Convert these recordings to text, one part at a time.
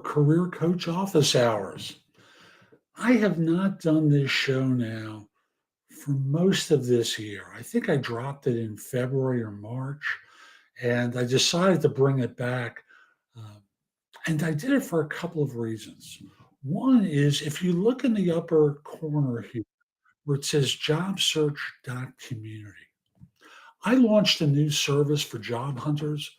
Career Coach office hours. I have not done this show now for most of this year. I think I dropped it in February or March, and I decided to bring it back. Uh, and I did it for a couple of reasons. One is if you look in the upper corner here where it says JobSearch.community, I launched a new service for job hunters,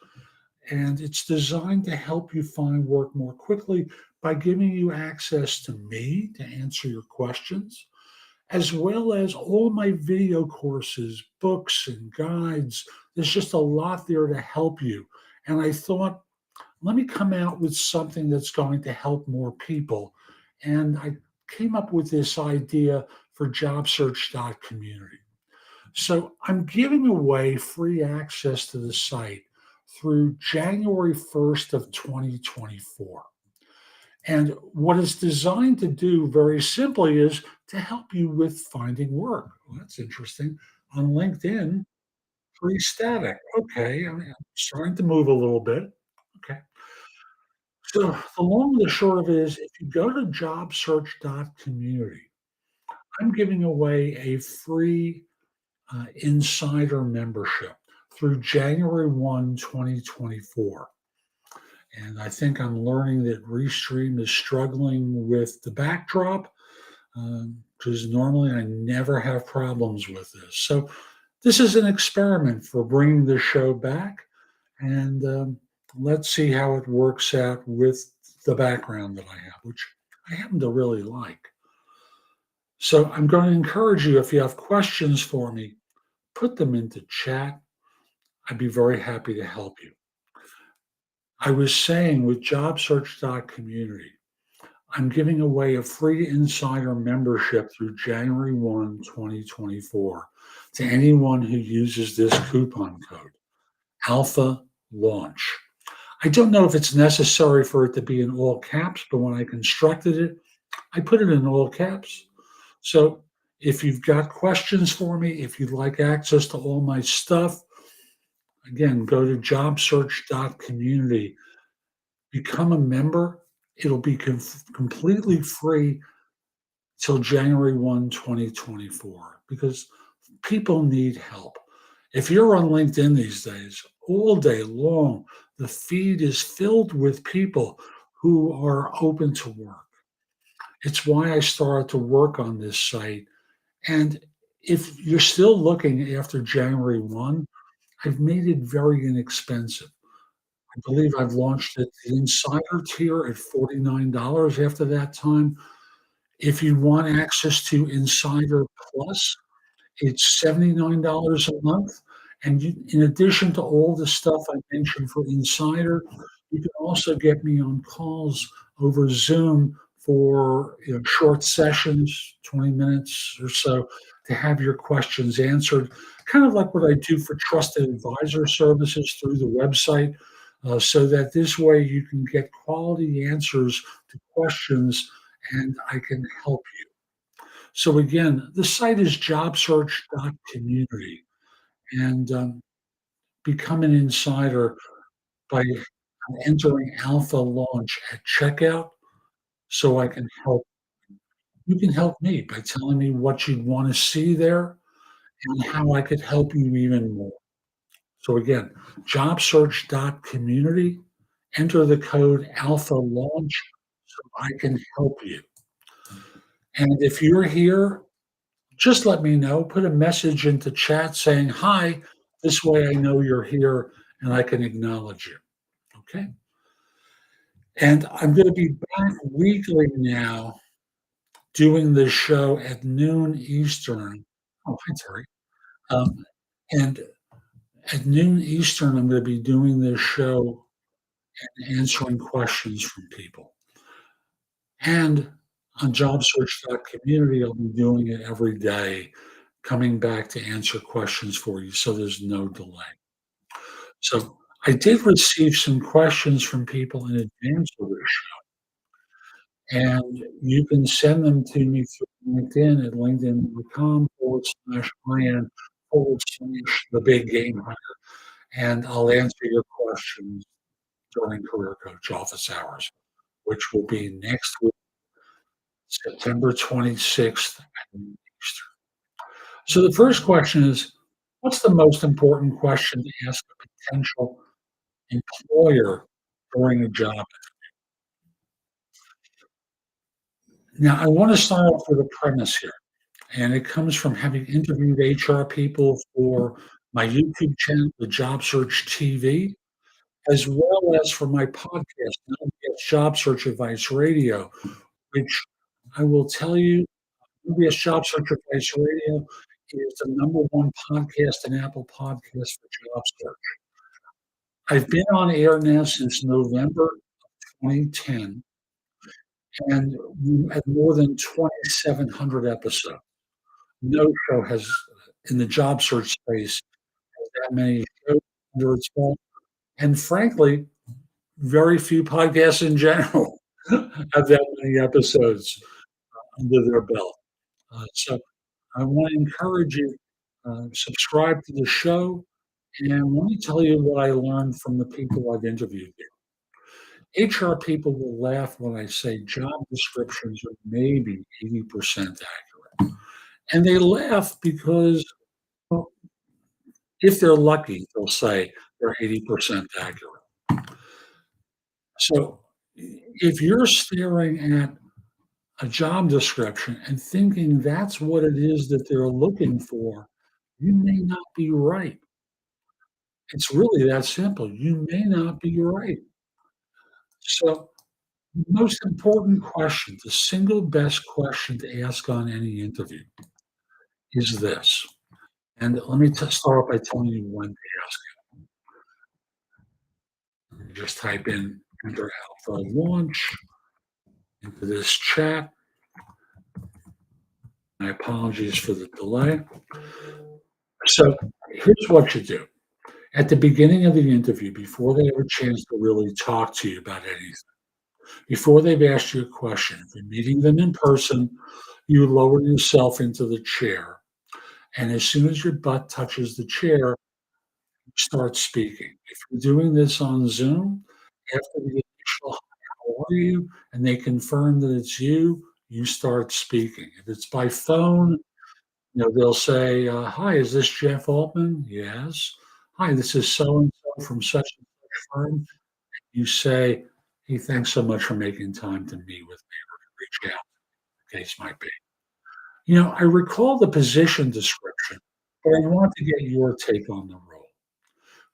and it's designed to help you find work more quickly by giving you access to me to answer your questions, as well as all my video courses, books, and guides. There's just a lot there to help you. And I thought, let me come out with something that's going to help more people. And I came up with this idea for JobSearch.community. So I'm giving away free access to the site through January 1st of 2024. And what it's designed to do very simply is to help you with finding work. Well, that's interesting. On LinkedIn, free static. Okay, I'm starting to move a little bit. Okay. So the long and the short of it is if you go to jobsearch.community, I'm giving away a free insider membership through January 1, 2024. And I think I'm learning that Restream is struggling with the backdrop because normally I never have problems with this. So this is an experiment for bringing the show back, and let's see how it works out with the background that I have, which I happen to really like. So I'm going to encourage you, if you have questions for me, put them into chat. I'd be very happy to help you. I was saying with JobSearch.community, I'm giving away a free insider membership through January 1, 2024 to anyone who uses this coupon code, Alpha Launch. I don't know if it's necessary for it to be in all caps, but when I constructed it, I put it in all caps. So if you've got questions for me, if you'd like access to all my stuff, again, go to jobsearch.community, become a member. It'll be completely free till January 1, 2024, because people need help. If you're on LinkedIn these days, all day long, the feed is filled with people who are open to work. It's why I started to work on this site. And if you're still looking after January 1, I've made it very inexpensive. I believe I've launched it the insider tier at $49 after that time. If you want access to Insider Plus, it's $79 a month. And in addition to all the stuff I mentioned for Insider, you can also get me on calls over Zoom for short sessions, 20 minutes or so, to have your questions answered. Kind of like what I do for trusted advisor services through the website, so that this way you can get quality answers to questions and I can help you. So again, the site is jobsearch.community, and become an insider by entering Alpha Launch at checkout so I can help. You can help me by telling me what you'd want to see there and how I could help you even more. So again, jobsearch.community, enter the code Alpha Launch so I can help you. And if you're here, just let me know. Put a message into chat saying hi. This way I know you're here and I can acknowledge you. Okay. And I'm going to be back weekly now doing this show at noon Eastern. Oh, hi, Terry. Um, and at noon Eastern, I'm going to be doing this show and answering questions from people. And on JobSearch.community, I'll be doing it every day, coming back to answer questions for you so there's no delay. So I did receive some questions from people in advance of this show, and you can send them to me through LinkedIn at linkedin.com/IN/the big game hunter, and I'll answer your questions during Career Coach office hours. which will be next week, September 26th at Easter. So the first question is, what's the most important question to ask a potential employer during a job? Now, I want to start off with a premise here, and it comes from having interviewed HR people for my YouTube channel, the Job Search TV, as well as for my podcast, known as Job Search Advice Radio, which I will tell you, NBS Job Search Advice Radio is the number one podcast in Apple Podcasts for job search. I've been on air now since November 2010, and we had more than 2,700 episodes. No show has, in the job search space, has that many shows under its belt, and frankly, very few podcasts in general have that many episodes under their belt. So I want to encourage you, subscribe to the show, and let me tell you what I learned from the people I've interviewed here. HR people will laugh when I say job descriptions are maybe 80% accurate. And they laugh because, well, if they're lucky, they'll say they're 80% accurate. So if you're staring at a job description and thinking that's what it is that they're looking for, you may not be right. It's really that simple. You may not be right. So, the most important question, the single best question to ask on any interview is this. And let me start by telling you when to ask it. Just type in enter alpha launch into this chat. My apologies for the delay. So here's what you do. At the beginning of the interview, before they have a chance to really talk to you about anything, before they've asked you a question, if you're meeting them in person, you lower yourself into the chair. And as soon as your butt touches the chair, you start speaking. If you're doing this on Zoom, after the initial how are you, and they confirm that it's you, you start speaking. If it's by phone, they'll say, "Hi, is this Jeff Altman?" "Yes." "Hi, this is so and so from such and such firm." You say, "Hey, thanks so much for making time to meet with me or to reach out," the case might be. I recall the position description, but I want to get your take on the role.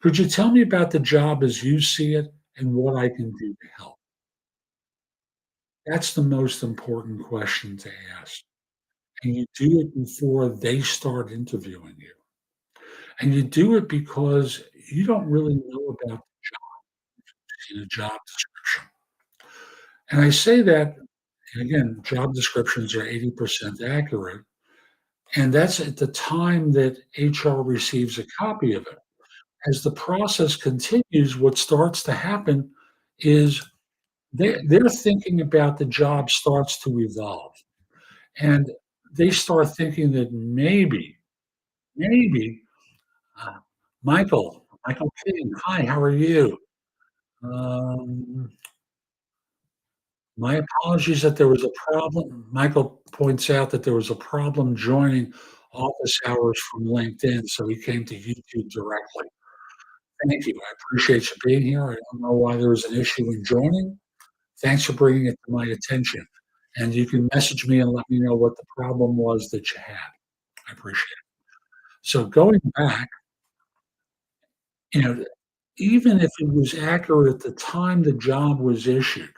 Could you tell me about the job as you see it and what I can do to help? That's the most important question to ask. And you do it before they start interviewing you. And you do it because you don't really know about the job in a job description. And I say that, again, job descriptions are 80% accurate. And that's at the time that HR receives a copy of it. As the process continues, what starts to happen is their thinking about the job starts to evolve. And they start thinking that maybe, uh, Michael King, hi, how are you? Um, my apologies that there was a problem. Michael points out that there was a problem joining office hours from LinkedIn, so he came to YouTube directly. Thank you. I appreciate you being here. I don't know why there was an issue in joining. Thanks for bringing it to my attention. And you can message me and let me know what the problem was that you had. I appreciate it. So going back, you know, even if it was accurate at the time the job was issued,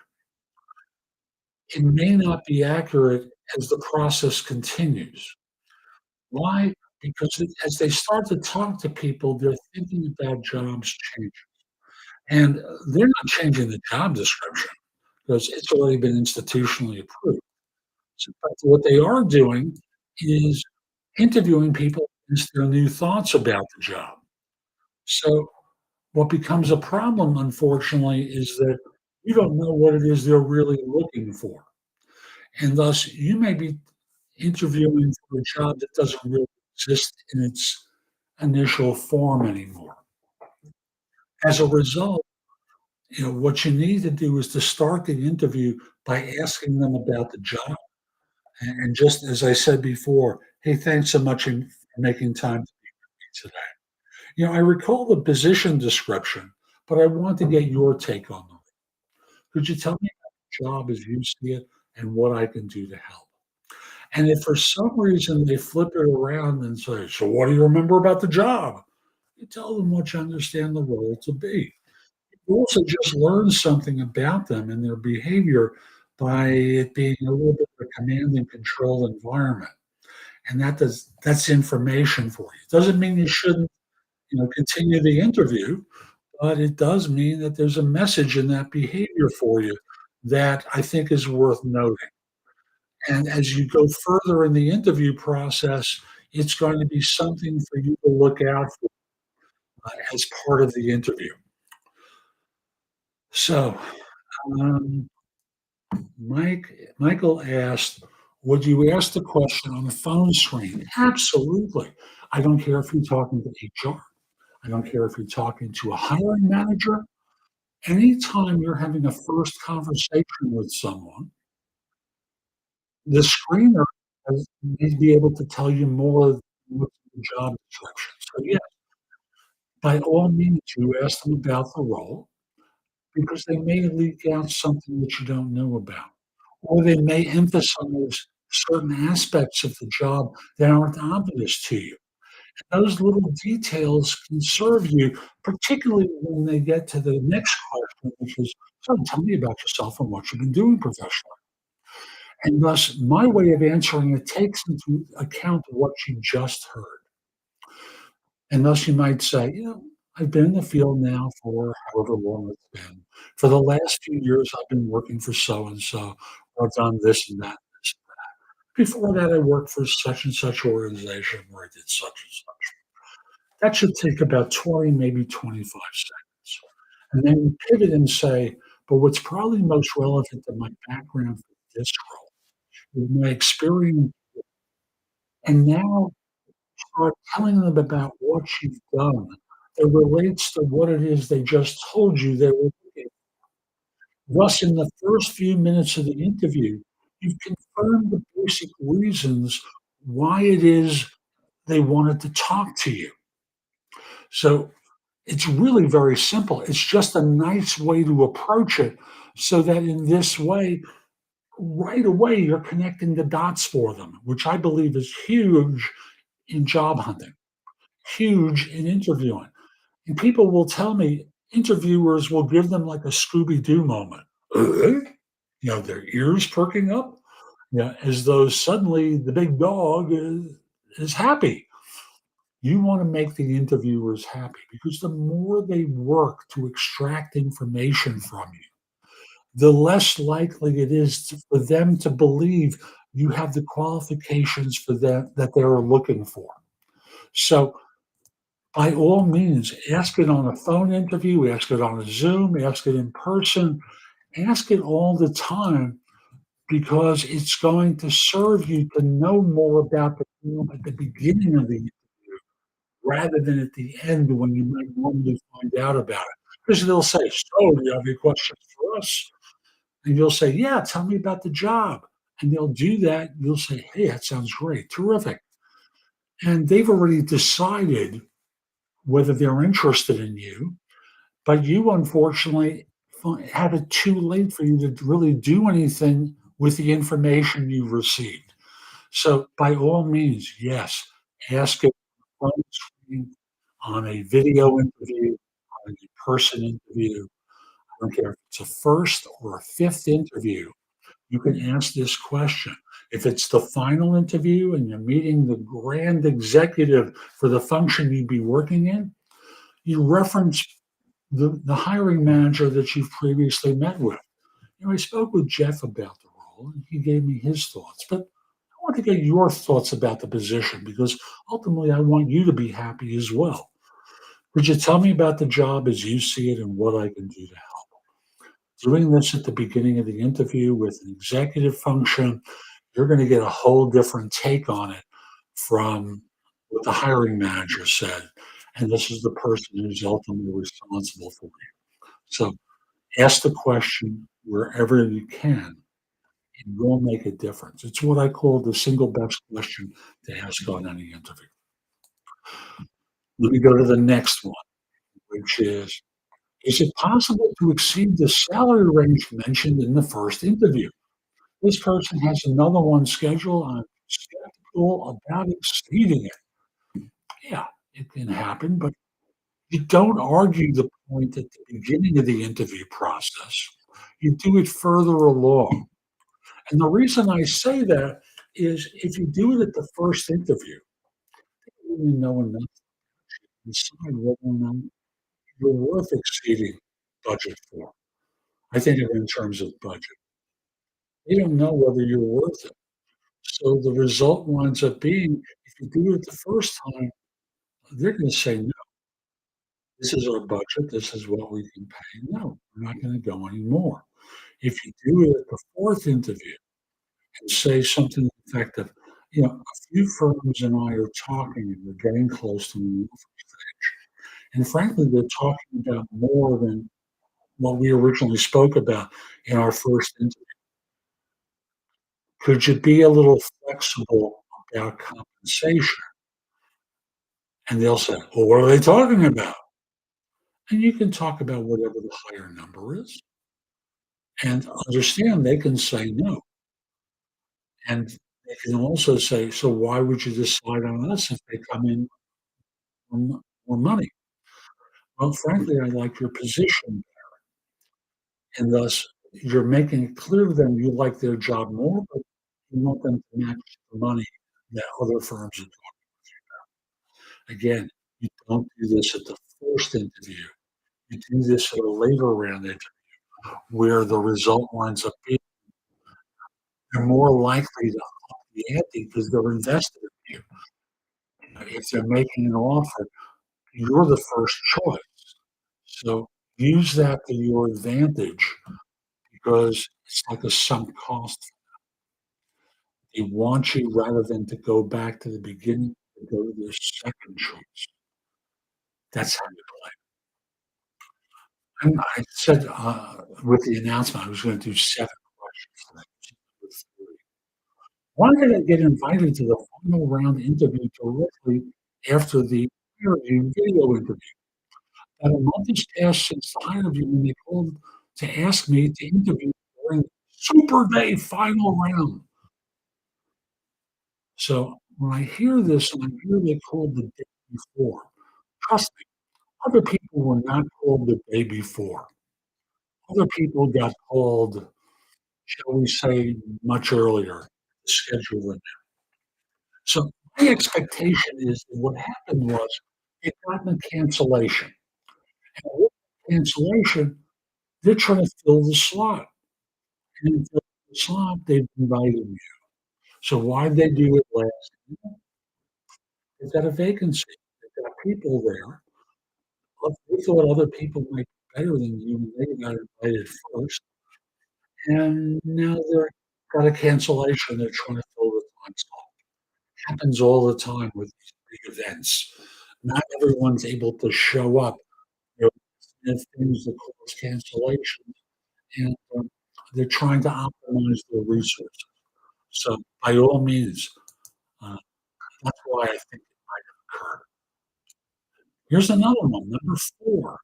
it may not be accurate as the process continues. Why? Because as they start to talk to people, they're thinking about jobs changing. And they're not changing the job description because it's already been institutionally approved. So, but what they are doing is interviewing people against their new thoughts about the job. So what becomes a problem, unfortunately, is that you don't know what it is they're really looking for. And thus, you may be interviewing for a job that doesn't really exist in its initial form anymore. As a result, What you need to do is to start the interview by asking them about the job. And just as I said before, hey, thanks so much for making time to meet me today. I recall the position description, but I want to get your take on them. Could you tell me about the job as you see it and what I can do to help? And if for some reason they flip it around and say, so what do you remember about the job? You tell them what you understand the role to be. You also just learn something about them and their behavior by it being a little bit of a command and control environment. And that's information for you. Doesn't mean you shouldn't, continue the interview, but it does mean that there's a message in that behavior for you that I think is worth noting. And as you go further in the interview process, it's going to be something for you to look out for as part of the interview. So, um, Michael asked, would you ask the question on the phone screen? Absolutely. I don't care if you're talking to HR. I don't care if you're talking to a hiring manager. Anytime you're having a first conversation with someone, the screener may be able to tell you more than what's in the job description. So, yeah, by all means, you ask them about the role because they may leak out something that you don't know about, or they may emphasize certain aspects of the job that aren't obvious to you. Those little details can serve you, particularly when they get to the next question, which is, so tell me about yourself and what you've been doing professionally. And thus, my way of answering it takes into account what you just heard. And thus, you might say, I've been in the field now for however long it's been. For the last few years, I've been working for so and so, or I've done this and that. Before that, I worked for such and such organization where I did such and such. That should take about 20, maybe 25 seconds. And then you pivot and say, but what's probably most relevant to my background for this role is my experience. And now start telling them about what you've done that relates to what it is they just told you they were doing. Thus, in the first few minutes of the interview, you've confirmed the basic reasons why it is they wanted to talk to you. So it's really very simple. It's just a nice way to approach it so that in this way, right away, you're connecting the dots for them, which I believe is huge in job hunting, huge in interviewing. And people will tell me, interviewers will give them like a Scooby Doo moment. Their ears perking up, as though suddenly the big dog is happy. You want to make the interviewers happy because the more they work to extract information from you, the less likely it is for them to believe you have the qualifications for them that they're looking for. So, by all means, ask it on a phone interview, ask it on a Zoom, ask it in person, ask it all the time because it's going to serve you to know more about the film at the beginning of the interview rather than at the end when you might normally find out about it. Because they'll say, so, do you have any questions for us? And you'll say, yeah, tell me about the job. And they'll do that. You'll say, hey, that sounds great, terrific. And they've already decided whether they're interested in you, but you unfortunately have it too late for you to really do anything with the information you've received. So, by all means, yes, ask it on the screen, on a video interview, on a person interview. I don't care if it's a first or a fifth interview, you can ask this question. If it's the final interview and you're meeting the grand executive for the function you'd be working in, you reference the hiring manager that you've previously met with. I spoke with Jeff about the role and he gave me his thoughts, but I want to get your thoughts about the position because ultimately I want you to be happy as well. Would you tell me about the job as you see it and what I can do to help? Doing this at the beginning of the interview with an executive function, you're going to get a whole different take on it from what the hiring manager said. And this is the person who's ultimately responsible for it. So Ask the question wherever you can. It will make a difference. It's what I call the single best question to ask on any interview. Let me go to the next one, which is it possible to exceed the salary range mentioned in the first interview? This person has another one scheduled. I'm skeptical about exceeding it. Yeah, it can happen, but you don't argue the point at the beginning of the interview process. You do it further along. And the reason I say that is if you do it at the first interview, you really know enough to decide whether or not you're worth exceeding budget for. I think of it in terms of budget. You don't know whether you're worth it. So the result winds up being if you do it the first time, they're going to say, no, this is our budget. This is what we can pay. No, we're not going to go anymore. If you do it at the fourth interview and say something effective, a few firms and I are talking and we're getting close to an offer stage. And frankly, they're talking about more than what we originally spoke about in our first interview. Could you be a little flexible about compensation? And they'll say, well, what are they talking about? And you can talk about whatever the higher number is and understand they can say no. And they can also say, so why would you decide on us if they come in for more money? Well, frankly, I like your position. And thus, you're making it clear to them you like their job more, but you want them to match the money that other firms are doing. Again, you don't do this at the first interview. You do this at a later round interview where the result winds up being they're more likely to up the ante because they're invested in you. If they're making an offer, you're the first choice. So use that to your advantage because it's like a sunk cost. They want you rather than to go back to the beginning to go to their second choice. That's how you play. And I said with the announcement I was going to do 7 questions tonight. Why did I get invited to the final round interview directly after the HireVue video interview? About a month has passed since the HireVue when they called to ask me to interview during SuperDay final round. So when I hear this and I hear they called the day before, trust me, other people were not called the day before. Other people got called, shall we say, much earlier to schedule it. So my expectation is that what happened was it got a cancellation. And with the cancellation, they're trying to fill the slot. And to fill the slot, they've invited you. So why'd they do it last? They've got a vacancy. They've got people there. Look, they thought other people might be better than you, and they got invited first. And now they're got a cancellation. They're trying to fill the time slot. Happens all the time with these big events. Not everyone's able to show up. You know, there's things that cause cancellations, and they're trying to optimize their resources. So, by all means, uh, that's why I think it might have occurred. Here's another one, number 4.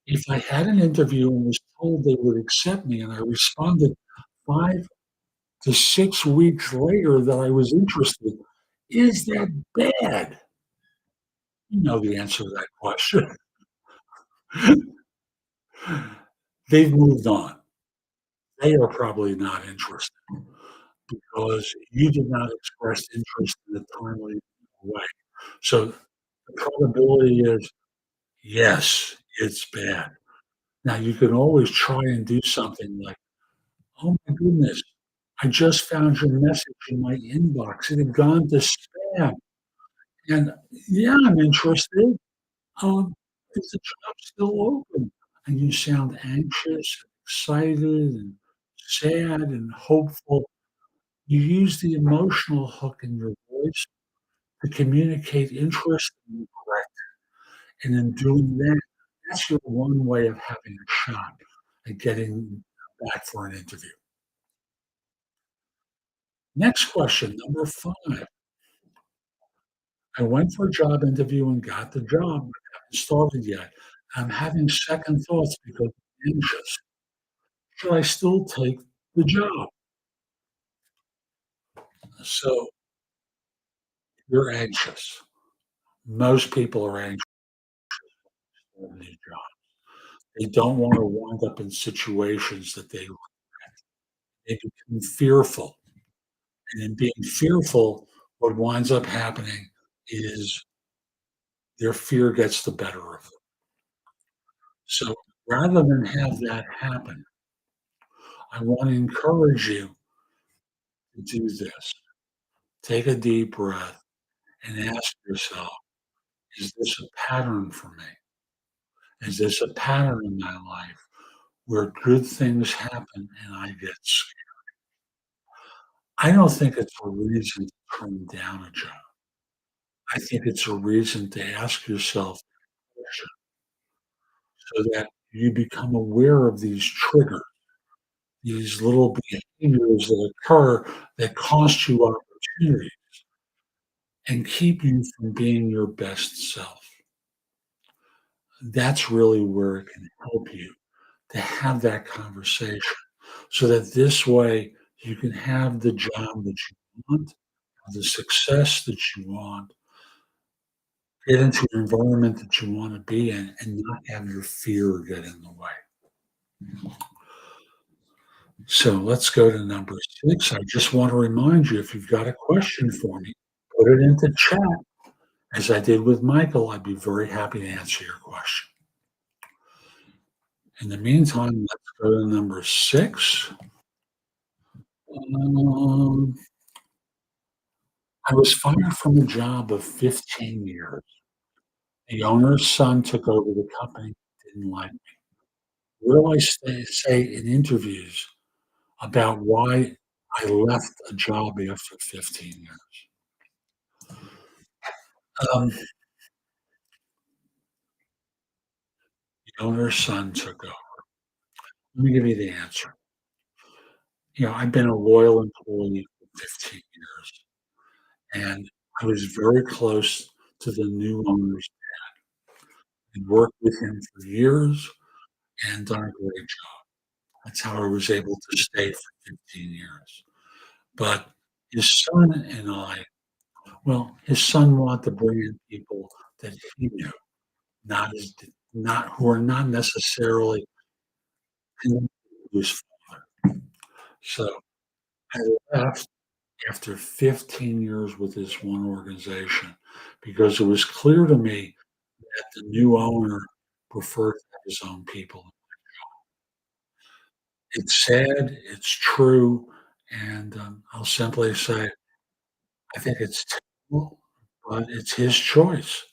If I had an interview and was told they would accept me, and I responded 5 to 6 weeks later that I was interested, is that bad? You know the answer to that question. They've moved on. They are probably not interested because you did not express interest in a timely way. So the probability is yes, it's bad. Now you can always try and do something like, "Oh my goodness, I just found your message in my inbox. It had gone to spam, and yeah, I'm interested. Is the job still open?" And you sound anxious, excited, and sad and hopeful. You use the emotional hook in your voice to communicate interest and regret. And in doing that, that's your one way of having a shot. at getting back for an interview. Next question, number 5. I went for a job interview and got the job, but haven't started yet. I'm having second thoughts because I'm anxious. Should I still take the job? So you're anxious. Most people are anxious for a new job. They don't want to wind up in situations that they become fearful. And in being fearful, what winds up happening is their fear gets the better of them. So rather than have that happen, I want to encourage you to do this. Take a deep breath and ask yourself, is this a pattern for me? Is this a pattern in my life where good things happen and I get scared? I don't think it's a reason to turn down a job. I think it's a reason to ask yourself question so that you become aware of these triggers, these little behaviors that occur that cost you opportunity and keep you from being your best self. That's really where it can help you to have that conversation so that this way you can have the job that you want, the success that you want, get into an environment that you want to be in, and not have your fear get in the way. So let's go to number 6. I just want to remind you if you've got a question for me, put it into chat. As I did with Michael, I'd be very happy to answer your question. In the meantime, let's go to number 6. Um, I was fired from a job of 15 years. The owner's son took over the company, didn't like me. What do I say in interviews about why I left a job after 15 years? The owner's son took over. Let me give you the answer. I've been a loyal employee for 15 years, and I was very close to the new owners and worked with him for years and done a great job. That's how I was able to stay for 15 years. But his son and I, well, his son wanted to bring in people that he knew, not as not who are not necessarily connected to his father. So I left after 15 years with this one organization because it was clear to me that the new owner preferred to have his own people. It's sad, it's true, and I'll simply say I think it's terrible, but it's his choice.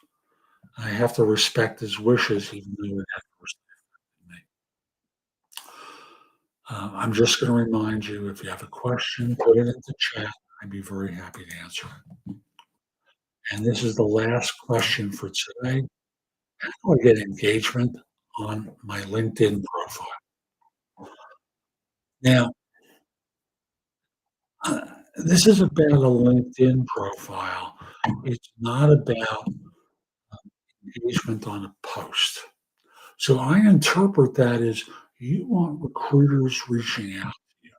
I have to respect his wishes even though it adversely affected me. I'm just gonna remind you, if you have a question, put it into chat. I'd be very happy to answer it. And this is the last question for today. How do I get engagement on my LinkedIn profile? Now, this is about a LinkedIn profile. It's not about engagement on a post. So I interpret that as you want recruiters reaching out to you.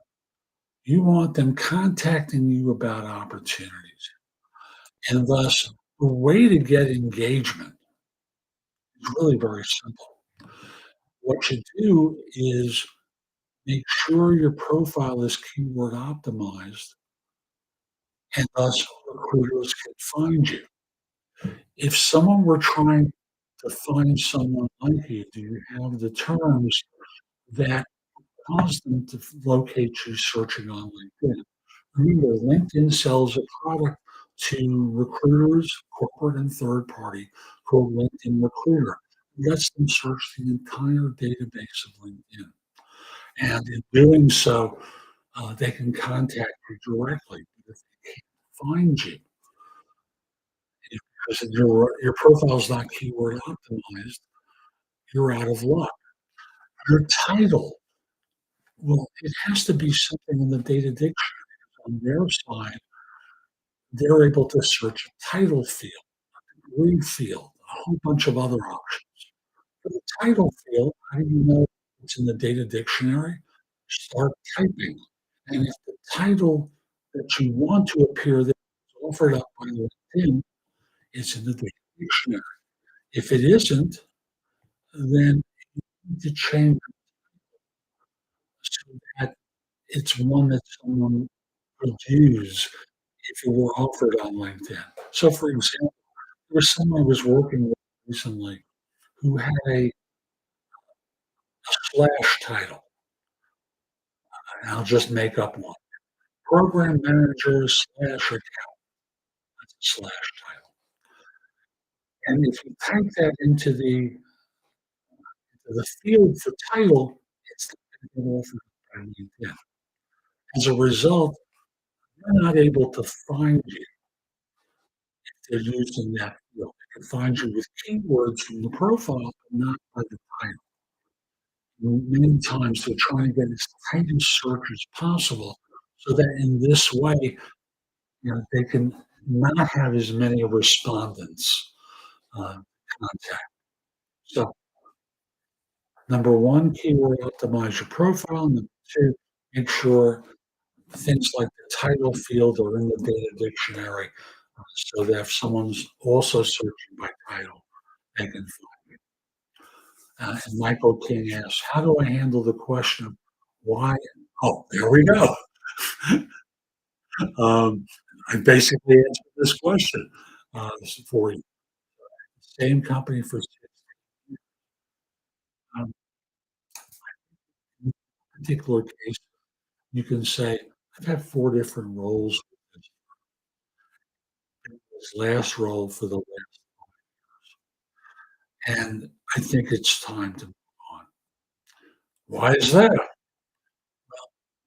You want them contacting you about opportunities. And thus, the way to get engagement is really very simple. What you do is make sure your profile is keyword optimized and thus recruiters can find you. If someone were trying to find someone like you, do you have the terms that cause them to locate you searching on LinkedIn? Remember, LinkedIn sells a product to recruiters, corporate and third party, called LinkedIn Recruiter. It lets them search the entire database of LinkedIn. And in doing so, they can contact you directly. But if they can't find you, because your profile is not keyword optimized, you're out of luck. Your title Well, it has to be something in the data dictionary. On their side, they're able to search a title field, degree field, a whole bunch of other options. For the title field, how do you know it's in the data dictionary? Start typing. And if the title that you want to appear there is offered up by LinkedIn, it's in the data dictionary. If it isn't, then you need to change it so that it's one that someone could use if it were offered on LinkedIn. So, for example, there was someone I was working with recently who had a slash title, and I'll just make up one. Program manager slash account, that's a slash title. And if you type that into the field for title, it's not gonna get offered by LinkedIn. As a result, they're not able to find you if they're using that field. They can find you with keywords from the profile, but not by the title. Many times they're trying to get as tight a search as possible so that in this way, they can not have as many respondents contact. So, number one, keyword optimize your profile. Number two, make sure things like the title field are in the data dictionary so that if someone's also searching by title, they can find it. And Michael King asks, how do I handle the question of why? Oh, there we go. I basically answered this question for you. Same company for 6 years. Um, in this particular case, you can say, I've had 4 different roles with this last role for the last, and I think it's time to move on. Why is that?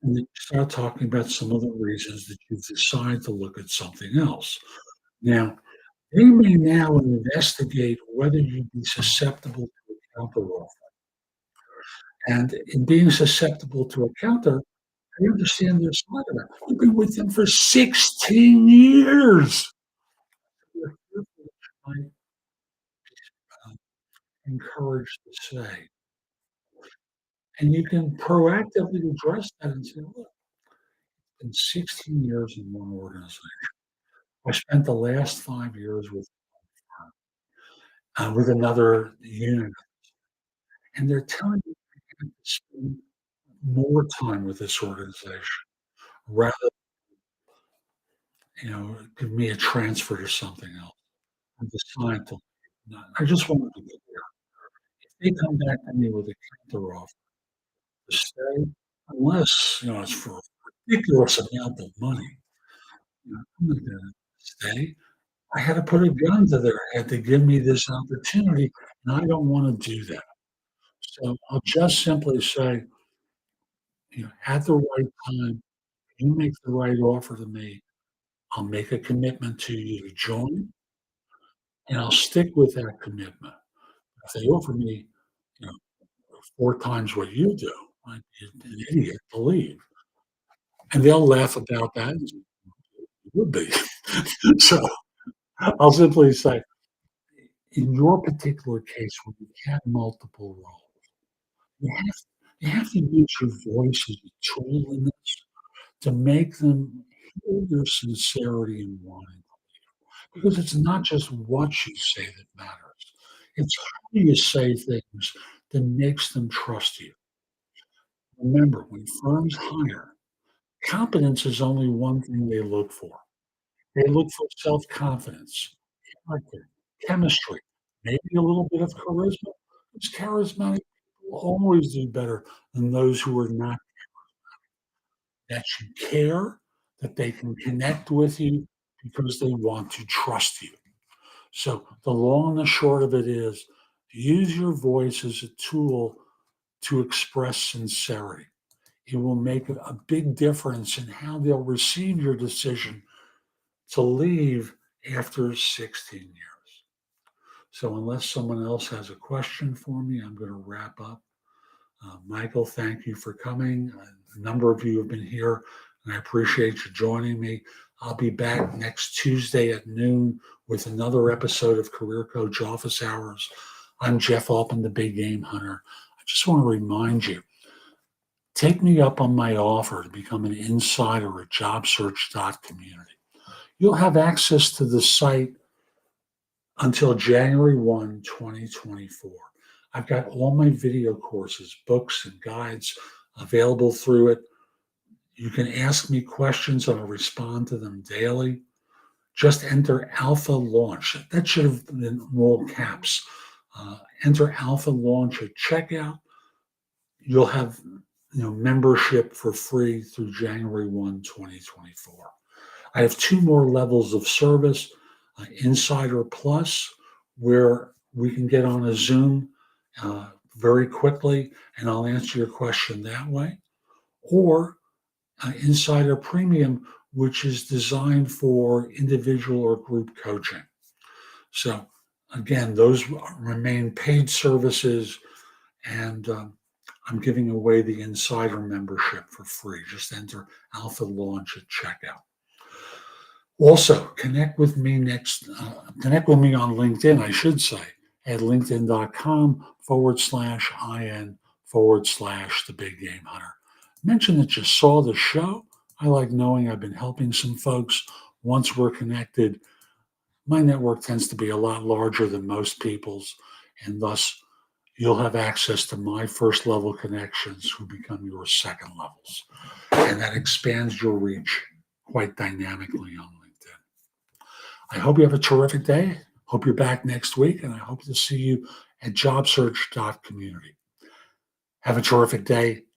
And then you start talking about some of the reasons that you've decided to look at something else. Now, they may now investigate whether you'd be susceptible to a counteroffer. And in being susceptible to a counter, I understand their side of it. You've been with them for 16 years. You're fearful what you might encouraged to say. And you can proactively address that and say, look, in 16 years in one organization, I spent the last 5 years with another unit, and they're telling me I have to spend more time with this organization rather give me a transfer to something else. I'm decided to. I just wanted to get there. If they come back to me with a counter offer to stay, unless it's for a ridiculous amount of money, I'm not going to stay. I had to put a gun to their head to give me this opportunity, and I don't want to do that. So I'll just simply say, at the right time, you make the right offer to me. I'll make a commitment to you to join, and I'll stick with that commitment. If they offer me, you know, 4 times what you do, I'd be an idiot to leave. And they'll laugh about that, and you would be. So, I'll simply say, in your particular case, where you have multiple roles, you have you have to use your voice as a tool in this to make them hear your sincerity in wanting. Because it's not just what you say that matters, it's how you say things that makes them trust you. Remember, when firms hire, competence is only one thing they look for. They look for self-confidence, character, chemistry, maybe a little bit of charisma. Those charismatic people always do better than those who are not, that you care, that they can connect with you because they want to trust you. So the long and the short of it is use your voice as a tool to express sincerity. It will make a big difference in how they'll receive your decision to leave after 16 years. So, unless someone else has a question for me, I'm going to wrap up. Michael, thank you for coming. A number of you have been here, and I appreciate you joining me. I'll be back next Tuesday at noon with another episode of Career Coach Office Hours. I'm Jeff Altman, the Big Game Hunter. I just want to remind you, take me up on my offer to become an insider at JobSearch.community. You'll have access to the site until January 1, 2024. I've got all my video courses, books, and guides available through it. You can ask me questions and I'll respond to them daily. Just enter Alpha Launch. That should have been in all caps. Enter Alpha Launch at checkout. You'll have membership for free through January 1, 2024. I have two more levels of service, Insider Plus, where we can get on a Zoom very quickly and I'll answer your question that way, or Insider Premium, which is designed for individual or group coaching. So again, those remain paid services, and I'm giving away the Insider membership for free. Just enter Alpha Launch at checkout. Also, connect with me on LinkedIn, I should say, at linkedin.com/IN/the Big Game Hunter. Mention that you saw the show. I like knowing I've been helping some folks. Once we're connected, my network tends to be a lot larger than most people's, and thus you'll have access to my first level connections who become your second levels. And that expands your reach quite dynamically on LinkedIn. I hope you have a terrific day. Hope you're back next week, and I hope to see you at JobSearch.community. Have a terrific day.